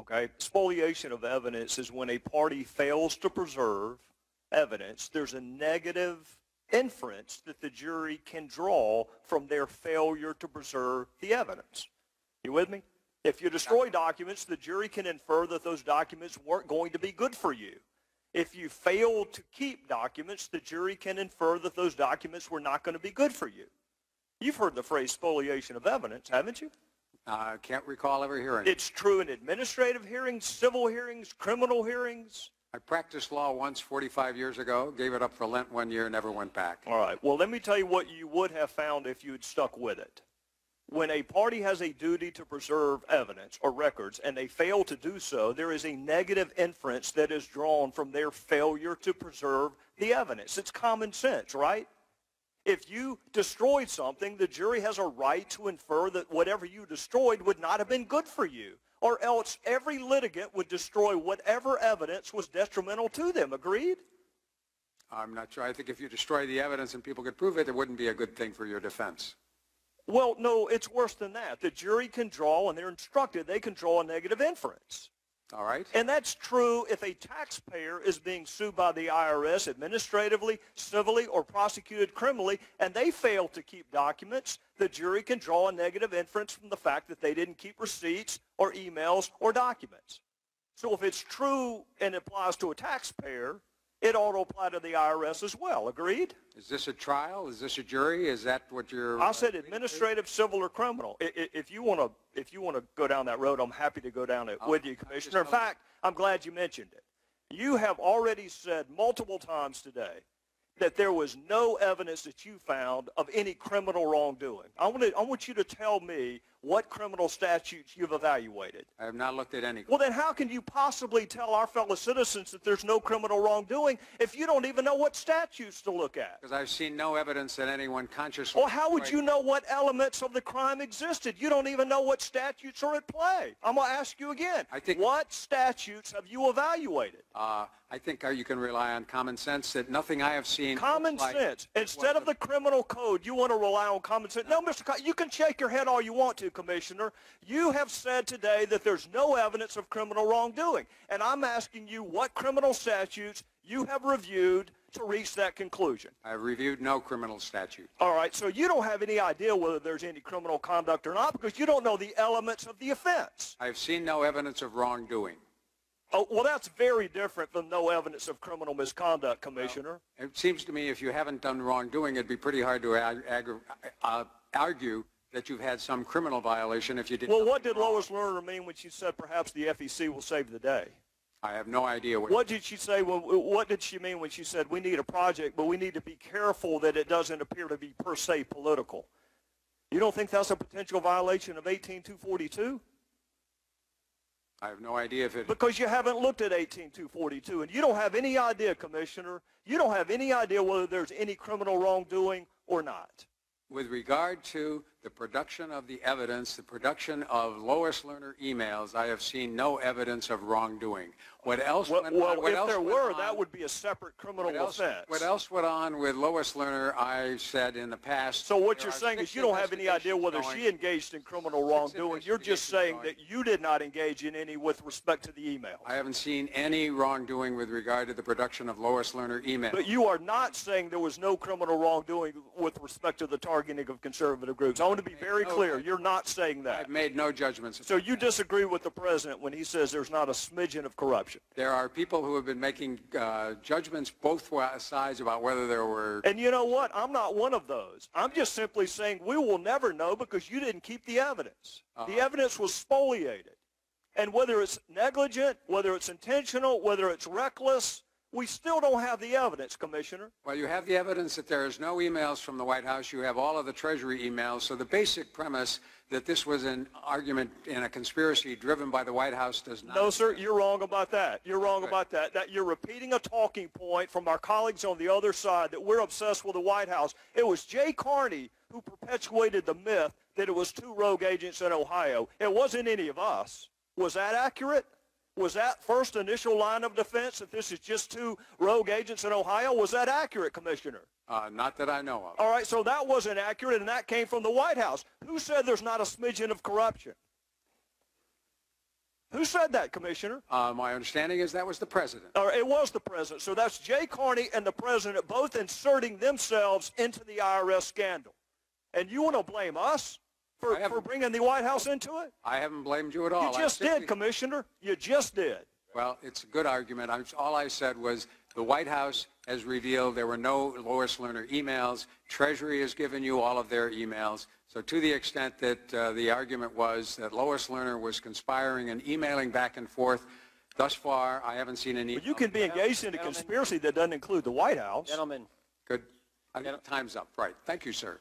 okay? Spoliation of evidence is when a party fails to preserve evidence. There's a negative inference that the jury can draw from their failure to preserve the evidence. You with me? If you destroy documents, the jury can infer that those documents weren't going to be good for you. If you fail to keep documents, the jury can infer that those documents were not going to be good for you. You've heard the phrase spoliation of evidence, haven't you? I can't recall ever hearing it. It's true in administrative hearings, civil hearings, criminal hearings. I practiced law once 45 years ago, gave it up for Lent one year, never went back. All right. Well, let me tell you what you would have found if you had stuck with it. When a party has a duty to preserve evidence or records and they fail to do so, there is a negative inference that is drawn from their failure to preserve the evidence. It's common sense, right? If you destroyed something, the jury has a right to infer that whatever you destroyed would not have been good for you, or else every litigant would destroy whatever evidence was detrimental to them. Agreed? I'm not sure. I think if you destroy the evidence and people could prove it, it wouldn't be a good thing for your defense. Well, no, it's worse than that. The jury can draw, and they're instructed, they can draw a negative inference. All right. And that's true if a taxpayer is being sued by the IRS administratively, civilly, or prosecuted criminally, and they fail to keep documents, the jury can draw a negative inference from the fact that they didn't keep receipts or emails or documents. So if it's true and applies to a taxpayer, it ought to apply to the IRS as well. Agreed? Is this a trial? Is this a jury? Is that what you're... I said administrative, civil, or criminal. If you want to go down that road, I'm happy to go down it with you, Commissioner. In fact, I'm glad you mentioned it. You have already said multiple times today that there was no evidence that you found of any criminal wrongdoing. I want you to tell me what criminal statutes you've evaluated. I have not looked at any. Well, then how can you possibly tell our fellow citizens that there's no criminal wrongdoing if you don't even know what statutes to look at? Because I've seen no evidence that anyone consciously... Well, how would you know what elements of the crime existed? You don't even know what statutes are at play. I'm going to ask you again. What statutes have you evaluated? I think you can rely on common sense that nothing I have seen... Common sense. Instead of the criminal code, you want to rely on common sense. No, Mr. You can shake your head all you want to, Commissioner. You have said today that there's no evidence of criminal wrongdoing. And I'm asking you what criminal statutes you have reviewed to reach that conclusion. I've reviewed no criminal statute. All right, so you don't have any idea whether there's any criminal conduct or not because you don't know the elements of the offense. I've seen no evidence of wrongdoing. Oh, well, that's very different from no evidence of criminal misconduct, Commissioner. Well, it seems to me if you haven't done wrongdoing, it'd be pretty hard to argue that you've had some criminal violation if you did. Well, what did Lois Lerner mean when she said perhaps the FEC will save the day? I have no idea what did she say? What did she mean when she said we need a project, but we need to be careful that it doesn't appear to be per se political? You don't think that's a potential violation of 18242? I have no idea if it... Because you haven't looked at 18242, and you don't have any idea, Commissioner. You don't have any idea whether there's any criminal wrongdoing or not. With regard to the production of the evidence, the production of Lois Lerner emails, I have seen no evidence of wrongdoing. What else went on? Well, if there were, that would be a separate criminal offense. What else went on with Lois Lerner, I said in the past. So what you're saying is you don't have any idea whether she engaged in criminal wrongdoing. You're just saying that you did not engage in any with respect to the emails. I haven't seen any wrongdoing with regard to the production of Lois Lerner emails. But you are not saying there was no criminal wrongdoing with respect to the targeting of conservative groups. I want to be very clear. You're not saying that. I've made no judgments. So you disagree with the president when he says there's not a smidgen of corruption? There are people who have been making judgments both sides about whether there were... And you know what? I'm not one of those. I'm just simply saying we will never know because you didn't keep the evidence. The evidence was spoliated. And whether it's negligent, whether it's intentional, whether it's reckless, we still don't have the evidence, Commissioner. Well, you have the evidence that there is no emails from the White House. You have all of the Treasury emails. So the basic premise that this was an argument in a conspiracy driven by the White House does not... No, sir, you're wrong about that. You're wrong about that. You're repeating a talking point from our colleagues on the other side that we're obsessed with the White House. It was Jay Carney who perpetuated the myth that it was 2 rogue agents in Ohio. It wasn't any of us. Was that accurate? Was that first initial line of defense that this is just 2 rogue agents in Ohio? Was that accurate, Commissioner? Not that I know of. All right, so that wasn't accurate, and that came from the White House. Who said there's not a smidgen of corruption? Who said that, Commissioner? My understanding is that was the president. Or it was the president. So that's Jay Carney and the president both inserting themselves into the IRS scandal. And you want to blame us for bringing the White House into it? I haven't blamed you at all. You just did, Commissioner. You just did. Well, it's a good argument. All I said was the White House has revealed there were no Lois Lerner emails. Treasury has given you all of their emails. So to the extent that the argument was that Lois Lerner was conspiring and emailing back and forth, thus far I haven't seen any. But you can be engaged in a conspiracy that doesn't include the White House. Gentlemen. Good. Time's up. Right. Thank you, sir.